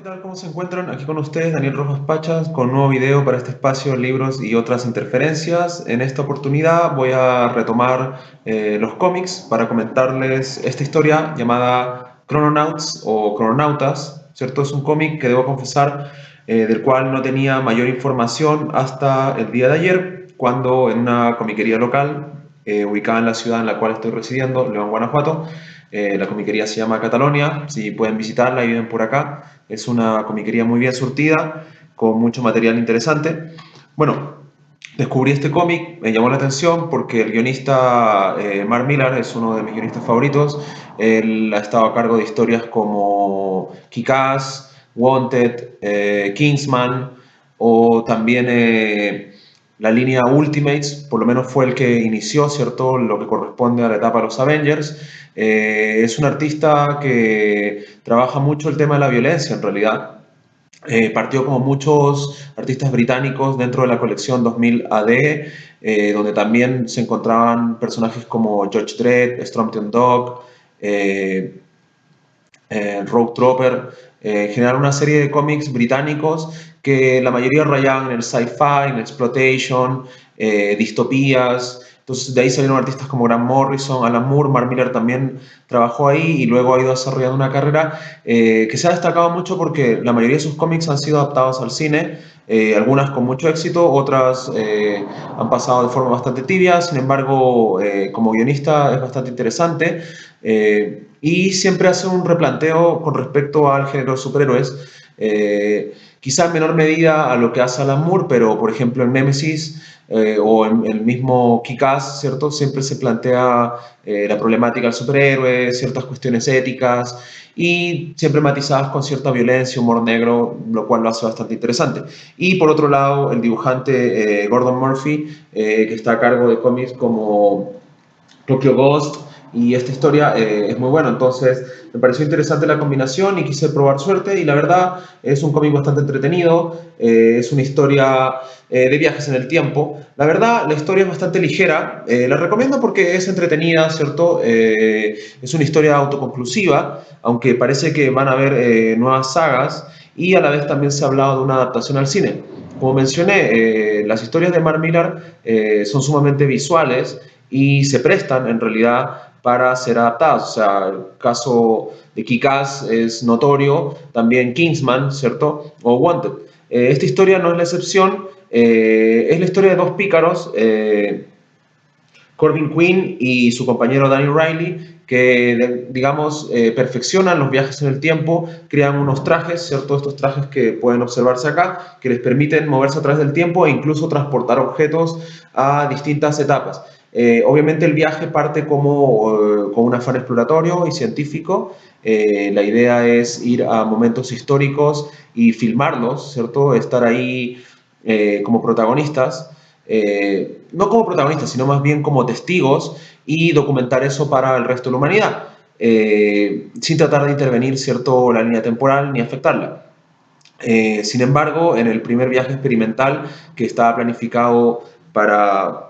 tal? ¿Cómo se encuentran? Aquí con ustedes, Daniel Rojas Pachas, con un nuevo video para este espacio, libros y otras interferencias. En esta oportunidad voy a retomar los cómics para comentarles esta historia llamada Chrononauts o Chrononautas, ¿cierto? Es un cómic que debo confesar del cual no tenía mayor información hasta el día de ayer, cuando en una comiquería local ubicada en la ciudad en la cual estoy residiendo, León, Guanajuato. La comiquería se llama Catalonia, si pueden visitarla y viven por acá. Es una comiquería muy bien surtida, con mucho material interesante. Bueno, descubrí este cómic, me llamó la atención porque el guionista Mark Millar es uno de mis guionistas favoritos. Él ha estado a cargo de historias como Kick-Ass, Wanted, Kingsman o también la línea Ultimates, por lo menos fue el que inició, ¿cierto?, lo que corresponde a la etapa de los Avengers. Es un artista que trabaja mucho el tema de la violencia, en realidad. Partió como muchos artistas británicos dentro de la colección 2000 AD, donde también se encontraban personajes como George Dredd, Stormton Dog, eh, Rogue Trooper, en general una serie de cómics británicos que la mayoría rayaban en el sci-fi, en el exploitation, distopías. Entonces de ahí salieron artistas como Grant Morrison, Alan Moore. Mark Millar también trabajó ahí y luego ha ido desarrollando una carrera que se ha destacado mucho porque la mayoría de sus cómics han sido adaptados al cine, algunas con mucho éxito, otras han pasado de forma bastante tibia. Sin embargo, como guionista es bastante interesante. Y siempre hace un replanteo con respecto al género de superhéroes, quizá en menor medida a lo que hace Alan Moore, pero por ejemplo en Nemesis o en el mismo Kick-Ass, ¿cierto? Siempre se plantea la problemática del superhéroe, ciertas cuestiones éticas y siempre matizadas con cierta violencia, humor negro, lo cual lo hace bastante interesante. Y por otro lado, el dibujante Gordon Murphy, que está a cargo de cómics como Tokyo Ghost, y esta historia es muy buena. Entonces me pareció interesante la combinación y quise probar suerte, y la verdad es un cómic bastante entretenido. Es una historia de viajes en el tiempo. La verdad, la historia es bastante ligera, la recomiendo porque es entretenida, ¿cierto? Es una historia autoconclusiva, aunque parece que van a haber nuevas sagas, y a la vez también se ha hablado de una adaptación al cine. Como mencioné, las historias de Mark Millar son sumamente visuales y se prestan en realidad para ser adaptadas. O sea, el caso de Kick-Ass es notorio, también Kingsman, ¿cierto? O Wanted. Esta historia no es la excepción, es la historia de dos pícaros, Corbin Quinn y su compañero Danny Riley, que, digamos, perfeccionan los viajes en el tiempo, crean unos trajes, ¿cierto? Estos trajes que pueden observarse acá, que les permiten moverse a través del tiempo e incluso transportar objetos a distintas etapas. Obviamente el viaje parte como con un afán exploratorio y científico. La idea es ir a momentos históricos y filmarlos, ¿cierto? Estar ahí como protagonistas, no como protagonistas, sino más bien como testigos, y documentar eso para el resto de la humanidad, sin tratar de intervenir, ¿cierto?, la línea temporal ni afectarla. Sin embargo, en el primer viaje experimental que estaba planificado para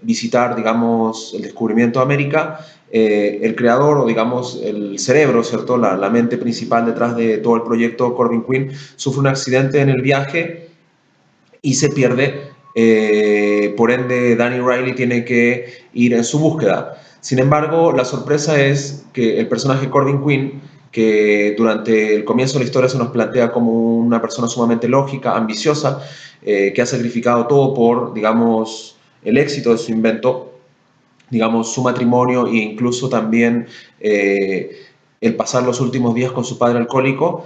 visitar, digamos, el descubrimiento de América, el creador o, digamos, el cerebro, ¿cierto?, la mente principal detrás de todo el proyecto, Corbin Quinn, sufre un accidente en el viaje y se pierde. Por ende, Danny Riley tiene que ir en su búsqueda. Sin embargo, la sorpresa es que el personaje Corbin Quinn, que durante el comienzo de la historia se nos plantea como una persona sumamente lógica, ambiciosa, que ha sacrificado todo por, digamos, el éxito de su invento, digamos, su matrimonio e incluso también el pasar los últimos días con su padre alcohólico,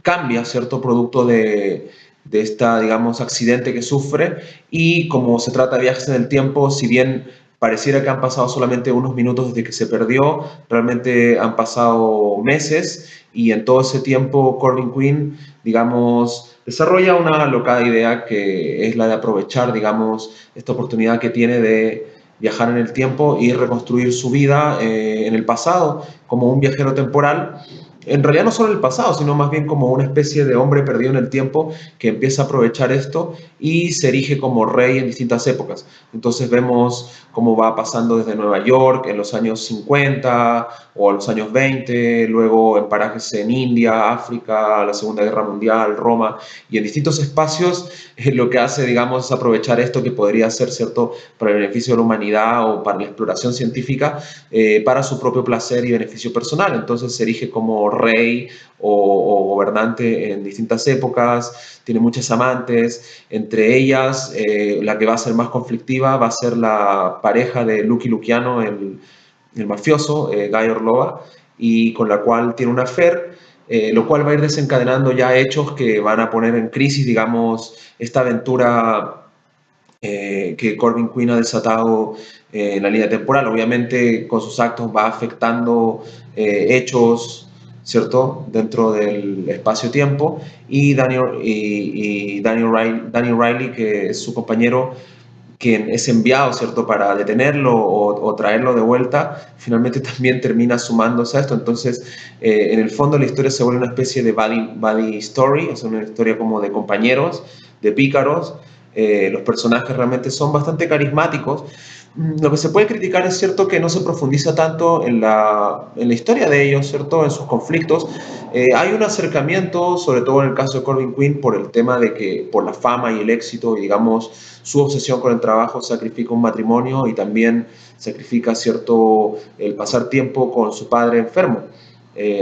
cambia, ¿cierto?, producto de esta, digamos, accidente que sufre. Y como se trata de viajes en el tiempo, si bien pareciera que han pasado solamente unos minutos desde que se perdió, realmente han pasado meses, y en todo ese tiempo Corbin Quinn, digamos, desarrolla una locada idea que es la de aprovechar, digamos, esta oportunidad que tiene de viajar en el tiempo y reconstruir su vida en el pasado como un viajero temporal. En realidad no solo en el pasado, sino más bien como una especie de hombre perdido en el tiempo que empieza a aprovechar esto y se erige como rey en distintas épocas. Entonces vemos cómo va pasando desde Nueva York en los años 50 o a los años 20, luego en parajes en India, África, la Segunda Guerra Mundial, Roma, y en distintos espacios lo que hace, digamos, es aprovechar esto que podría ser, ¿cierto?, para el beneficio de la humanidad o para la exploración científica, para su propio placer y beneficio personal. Entonces se erige como rey o gobernante en distintas épocas, tiene muchas amantes, entre ellas la que va a ser más conflictiva va a ser la pareja de Lucky Luciano, el mafioso, Guy Orlova, y con la cual tiene una affair, lo cual va a ir desencadenando ya hechos que van a poner en crisis, digamos, esta aventura que Corbin Quinn ha desatado en la línea temporal. Obviamente con sus actos va afectando hechos, ¿cierto?, dentro del espacio-tiempo, y Daniel Riley, que es su compañero, quien es enviado, ¿cierto?, para detenerlo o traerlo de vuelta, finalmente también termina sumándose a esto. Entonces, en el fondo la historia se vuelve una especie de buddy story, es una historia como de compañeros, de pícaros. Los personajes realmente son bastante carismáticos. Lo que se puede criticar es cierto que no se profundiza tanto en la historia de ellos, ¿cierto?, en sus conflictos. Hay un acercamiento, sobre todo en el caso de Corbin Quinn, por el tema de que por la fama y el éxito y, digamos, su obsesión con el trabajo sacrifica un matrimonio y también sacrifica, cierto, el pasar tiempo con su padre enfermo,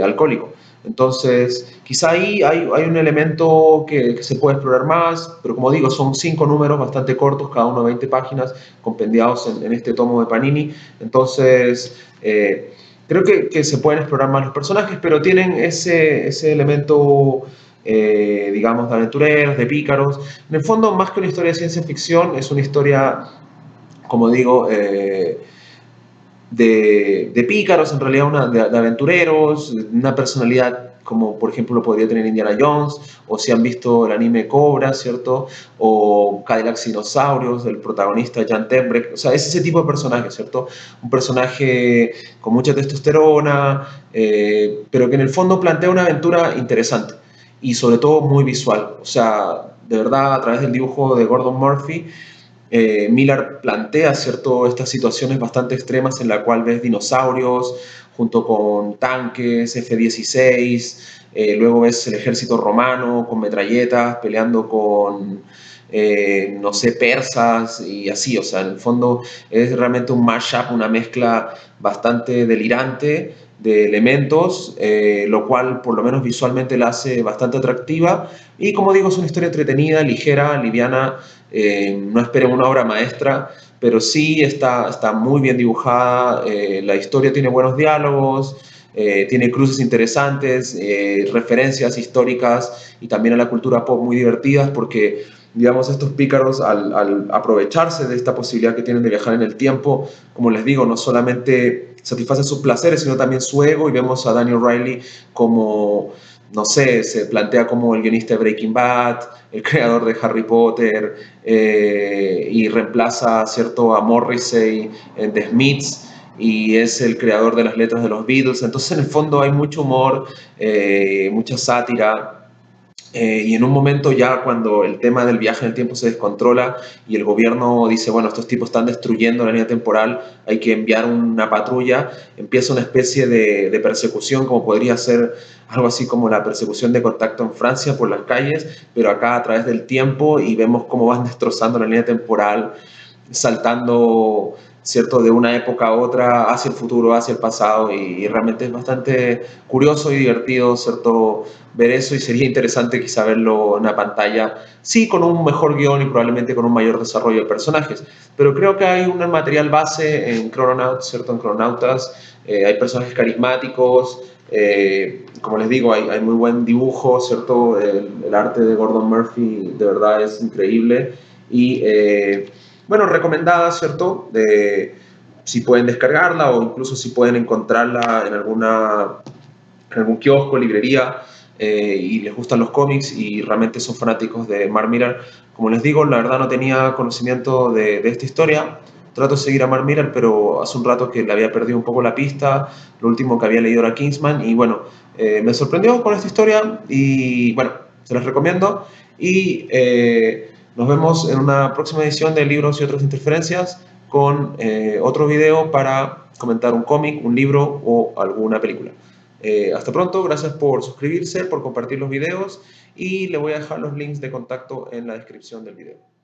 alcohólico. Entonces, quizá ahí hay un elemento que se puede explorar más, pero como digo, son 5 números bastante cortos, cada uno 20 páginas, compendiados en este tomo de Panini. Entonces, creo que se pueden explorar más los personajes, pero tienen ese elemento, digamos, de aventureros, de pícaros. En el fondo, más que una historia de ciencia ficción, es una historia, como digo, de pícaros, en realidad de aventureros, una personalidad como por ejemplo lo podría tener Indiana Jones, o si han visto el anime Cobra, ¿cierto? O Cadillacs y Dinosaurios, del protagonista Jan Tembreck, o sea, es ese tipo de personaje, ¿cierto? Un personaje con mucha testosterona, pero que en el fondo plantea una aventura interesante y sobre todo muy visual, o sea, de verdad a través del dibujo de Gordon Murphy, Miller plantea, ¿cierto?, estas situaciones bastante extremas en la cual ves dinosaurios junto con tanques F-16, luego ves el ejército romano con metralletas peleando con, no sé, persas y así, o sea, en el fondo es realmente un mashup, una mezcla bastante delirante de elementos, lo cual por lo menos visualmente la hace bastante atractiva y como digo es una historia entretenida, ligera, liviana. No esperen una obra maestra, pero sí está muy bien dibujada, la historia tiene buenos diálogos, tiene cruces interesantes, referencias históricas y también a la cultura pop muy divertidas porque, digamos, estos pícaros al aprovecharse de esta posibilidad que tienen de viajar en el tiempo, como les digo, no solamente satisfacen sus placeres, sino también su ego, y vemos a Daniel Riley como, no sé, se plantea como el guionista de Breaking Bad, el creador de Harry Potter, y reemplaza, ¿cierto?, a Morrissey en The Smiths, y es el creador de las letras de los Beatles. Entonces, en el fondo hay mucho humor, mucha sátira, y en un momento ya cuando el tema del viaje en el tiempo se descontrola y el gobierno dice, bueno, estos tipos están destruyendo la línea temporal, hay que enviar una patrulla, empieza una especie de persecución, como podría ser algo así como la persecución de Contacto en Francia por las calles, pero acá a través del tiempo, y vemos cómo van destrozando la línea temporal, saltando, ¿cierto?, de una época a otra, hacia el futuro, hacia el pasado, y realmente es bastante curioso y divertido, ¿cierto?, ver eso, y sería interesante quizá verlo en una pantalla, sí, con un mejor guión y probablemente con un mayor desarrollo de personajes, pero creo que hay un material base en Chrononauts, ¿cierto?, en Chrononautas, hay personajes carismáticos, como les digo, hay muy buen dibujo, ¿cierto?, el arte de Gordon Murphy de verdad es increíble, y bueno, recomendada, ¿cierto? Si pueden descargarla o incluso si pueden encontrarla en algún kiosco, librería, y les gustan los cómics y realmente son fanáticos de Mark Millar. Como les digo, la verdad no tenía conocimiento de esta historia. Trato de seguir a Mark Millar, pero hace un rato que le había perdido un poco la pista. Lo último que había leído era Kingsman y bueno, me sorprendió con esta historia y bueno, se las recomiendo. Y nos vemos en una próxima edición de Libros y otras interferencias. con otro video para comentar un cómic, un libro o alguna película. Hasta pronto, gracias por suscribirse, por compartir los videos y le voy a dejar los links de contacto en la descripción del video.